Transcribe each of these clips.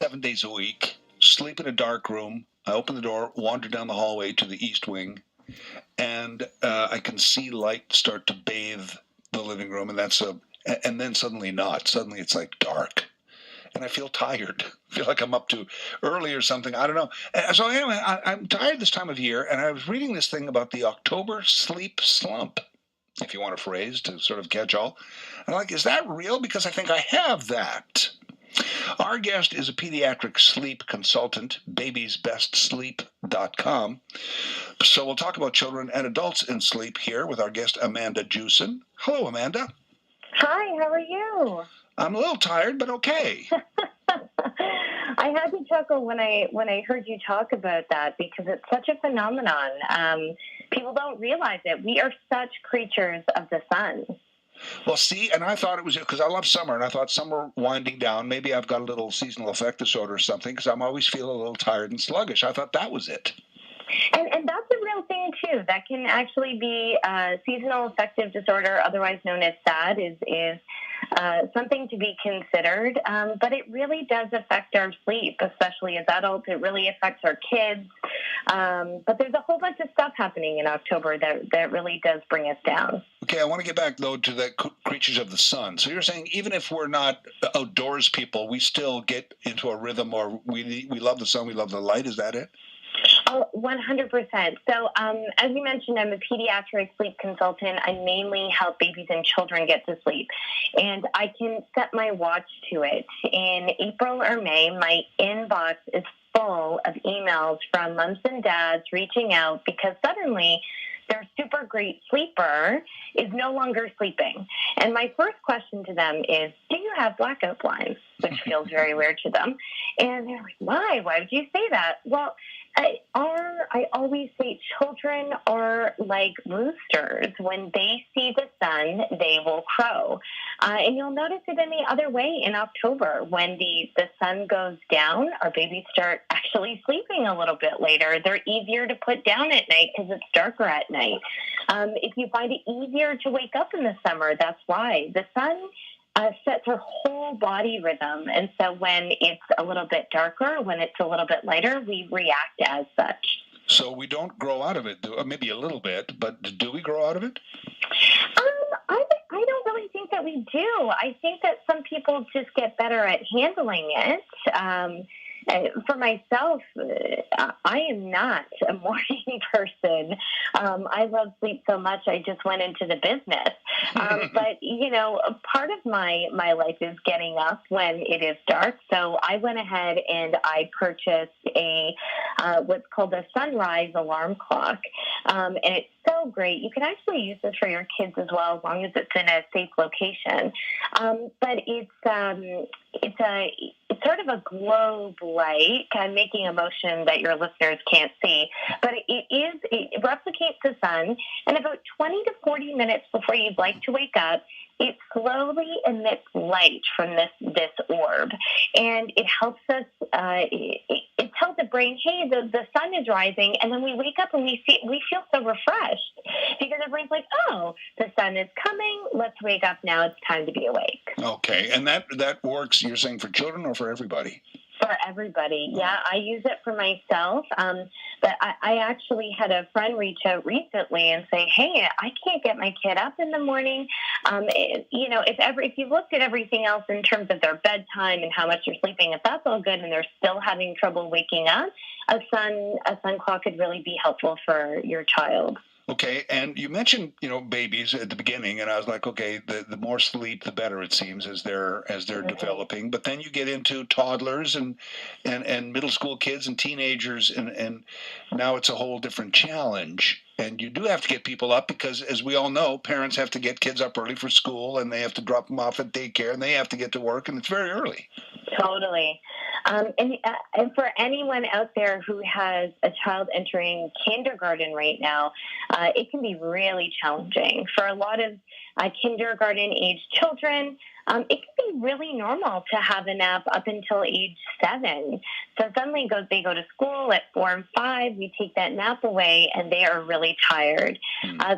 7 days a week, sleep in a dark room. I open the door, wander down the hallway to the east wing, and I can see light start to bathe the living room, and and then suddenly not. Suddenly it's like dark, and I feel tired. I feel like I'm up too early or something. I don't know. And so anyway, I'm tired this time of year, and I was reading this thing about the October sleep slump, if you want a phrase to sort of catch all. I'm like, is that real? Because I think I have that. Our guest is a pediatric sleep consultant, babiesbestsleep.com. So we'll talk about children and adults in sleep here with our guest, Amanda Jewson. Hello, Amanda. Hi, how are you? I'm a little tired, but okay. I had to chuckle when I heard you talk about that because it's such a phenomenon. People don't realize it. We are such creatures of the sun. Well, see, and I thought it was because I love summer, and I thought summer winding down. Maybe I've got a little seasonal affect disorder or something because I'm always feeling a little tired and sluggish. I thought that was it. And that's a real thing, too. That can actually be seasonal affective disorder, otherwise known as SAD, is something to be considered. But it really does affect our sleep, especially as adults. It really affects our kids. But there's a whole bunch of stuff happening in October that really does bring us down. Okay, I want to get back, though, to the creatures of the sun. So you're saying even if we're not outdoors people, we still get into a rhythm, or we love the sun, we love the light. Is that it? Oh, 100%. So, as you mentioned, I'm a pediatric sleep consultant. I mainly help babies and children get to sleep. And I can set my watch to it. In April or May, my inbox is full of emails from moms and dads reaching out because suddenly their super great sleeper is no longer sleeping. And my first question to them is, do you have blackout blinds? Which feels very weird to them. And they're like, why? Why would you say that? Well, I always say children are like roosters. When they see the sun, they will crow. And you'll notice it any other way in October. When the sun goes down, our babies start actually sleeping a little bit later. They're easier to put down at night because it's darker at night. If you find it easier to wake up in the summer, that's why. The sun sets our whole body rhythm. And so when it's a little bit darker, when it's a little bit lighter, we react as such. So we don't grow out of it, maybe a little bit, but do we grow out of it? I don't really think that we do. I think that some people just get better at handling it. For myself, I am not a morning person. I love sleep so much, I just went into the business. But, part of my life is getting up when it is dark. So I went ahead and I purchased what's called a sunrise alarm clock. And it's so great. You can actually use this for your kids as well, as long as it's in a safe location. But it's sort of a globe light. I'm making a motion that your listeners can't see, but it replicates the sun, and about 20 to 40 minutes before you'd like to wake up, it slowly emits light from this orb, and it helps us. It tells the brain, hey, the sun is rising, and then we wake up and we feel so refreshed because the brain's like, oh, the sun is coming. Let's wake up now. It's time to be awake. Okay, and that works. You're saying for children or for everybody? For everybody. Yeah, I use it for myself. But I actually had a friend reach out recently and say, hey, I can't get my kid up in the morning. If you looked at everything else in terms of their bedtime and how much they're sleeping, if that's all good and they're still having trouble waking up, a sun clock could really be helpful for your child. Okay, and you mentioned, babies at the beginning, and I was like, okay, the more sleep, the better it seems as they're developing. But then you get into toddlers and middle school kids and teenagers, and now it's a whole different challenge. And you do have to get people up because, as we all know, parents have to get kids up early for school, and they have to drop them off at daycare, and they have to get to work, and it's very early. Totally. And for anyone out there who has a child entering kindergarten right now, it can be really challenging. For a lot of kindergarten-age children, it can be really normal to have a nap up until age 7. So suddenly they go to school at 4 and 5. We take that nap away, and they are really tired.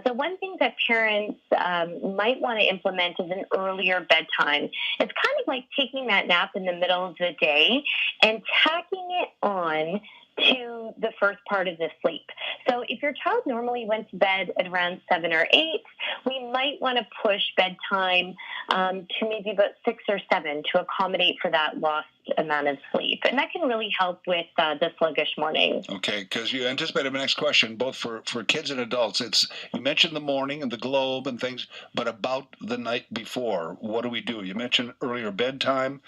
So one thing that parents might want to implement is an earlier bedtime. It's kind of like taking that nap in the middle of the day and tacking it on to the first part of the sleep. So if your child normally went to bed at around 7 or 8, we might want to push bedtime to maybe about 6 or 7 to accommodate for that lost amount of sleep. And that can really help with the sluggish morning. Okay, because you anticipated my next question, both for kids and adults. You mentioned the morning and the globe and things, but about the night before, what do we do? You mentioned earlier bedtime.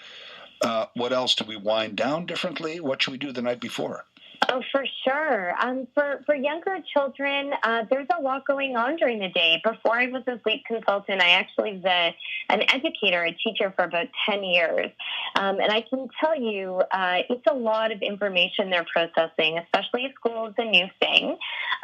What else? Do we wind down differently? What should we do the night before? Oh, for sure. For younger children, there's a lot going on during the day. Before I was a sleep consultant, I actually was an educator, a teacher for about 10 years. And I can tell you, it's a lot of information they're processing, especially at school is a new thing.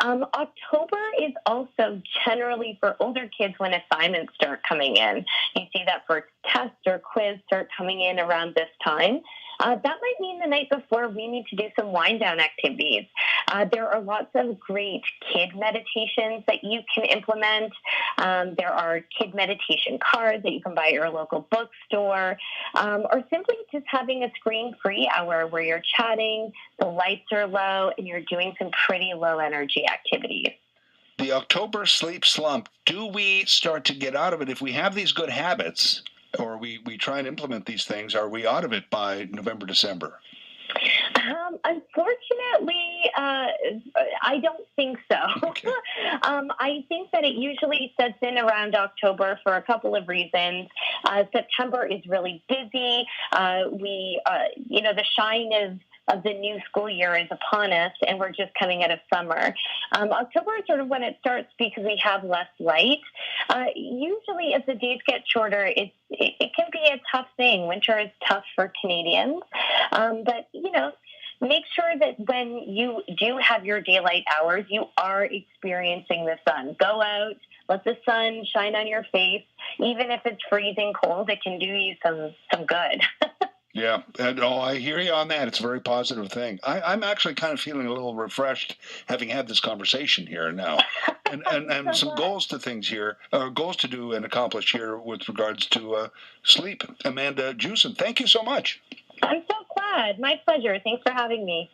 October is also generally for older kids when assignments start coming in. You see that for tests or quiz start coming in around this time. That might mean the night before we need to do some wind down activities. There are lots of great kid meditations that you can implement. There are kid meditation cards that you can buy at your local bookstore, or simply just having a screen-free hour where you're chatting, the lights are low, and you're doing some pretty low energy activities. The October sleep slump, do we start to get out of it if we have these good habits? Or we try and implement these things, are we out of it by November, December? Unfortunately, I don't think so. Okay. I think that it usually sets in around October for a couple of reasons. September is really busy. The shine of the new school year is upon us, and we're just coming out of summer. October is sort of when it starts because we have less light. Usually, as the days get shorter, it can be a tough thing. Winter is tough for Canadians, but make sure that when you do have your daylight hours, you are experiencing the sun. Go out, let the sun shine on your face. Even if it's freezing cold, it can do you some good. Yeah, I hear you on that. It's a very positive thing. I'm actually kind of feeling a little refreshed having had this conversation here now. And some goals to things here, goals to do and accomplish here with regards to sleep. Amanda Jewson, thank you so much. I'm so glad. My pleasure. Thanks for having me.